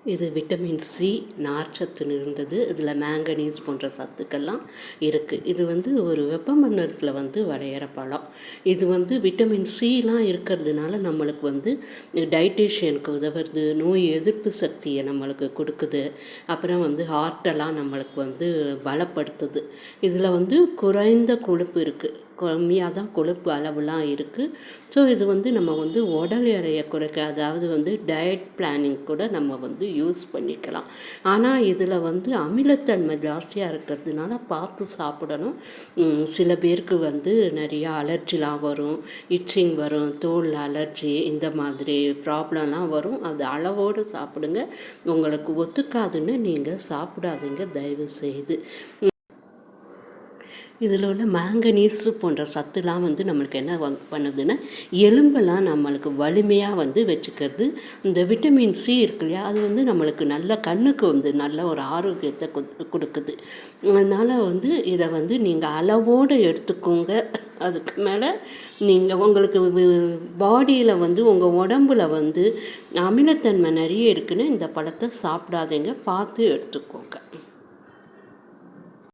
இது vitamin C நார்ச்சத்து இருந்தது. இதில் மேங்கனீஸ் போன்ற சத்துக்கள்லாம் இருக்குது. இது ஒரு வெப்பமண்டலத்தில் விளையிற பழம். இது விட்டமின் சிலாம் இருக்கிறதுனால நம்மளுக்கு டைஜஷனுக்கு உதவுறது, நோய் எதிர்ப்பு சக்தியை நம்மளுக்கு கொடுக்குது. அப்புறம் ஹார்ட்டெல்லாம் நம்மளுக்கு பலப்படுத்துது. இதில் குறைந்த கொழுப்பு இருக்குது, கம்மியாக தான் கொழுப்பு அளவுலாம் இருக்குது. ஸோ இது நம்ம உடல் எடையை குறைக்க, அதாவது டயட் பிளானிங் கூட நம்ம யூஸ் பண்ணிக்கலாம். ஆனால் இதில் அமிலத்தன்மை ஜாஸ்தியாக இருக்கிறதுனால பார்த்து சாப்பிடணும். சில பேருக்கு நிறையா அலர்ஜிலாம் வரும், இச்சிங் வரும், தோல் அலர்ஜி, இந்த மாதிரி ப்ராப்ளம்லாம் வரும். அது அளவோடு சாப்பிடுங்க. உங்களுக்கு ஒத்துக்காதுன்னு நீங்கள் சாப்பிடாதீங்க தயவு செய்து. இதில் உள்ள மேங்கனீஸு போன்ற சத்துலாம் நம்மளுக்கு என்ன பண்ணுதுன்னா, எலும்பெல்லாம் நம்மளுக்கு வலிமையாக வச்சுக்கிறது. இந்த விட்டமின் சி இருக்கு இல்லையா, அது நம்மளுக்கு நல்ல கண்ணுக்கு நல்ல ஒரு ஆரோக்கியத்தை கொடுக்குது. அதனால் இதை நீங்கள் அளவோடு எடுத்துக்கோங்க. அதுக்கு மேலே நீங்கள் உங்களுக்கு பாடியில் உங்கள் உடம்புல அமிலத்தன்மை நிறைய இருக்குன்னு இந்த பழத்தை சாப்பிடாதீங்க, பார்த்து எடுத்துக்கோங்க.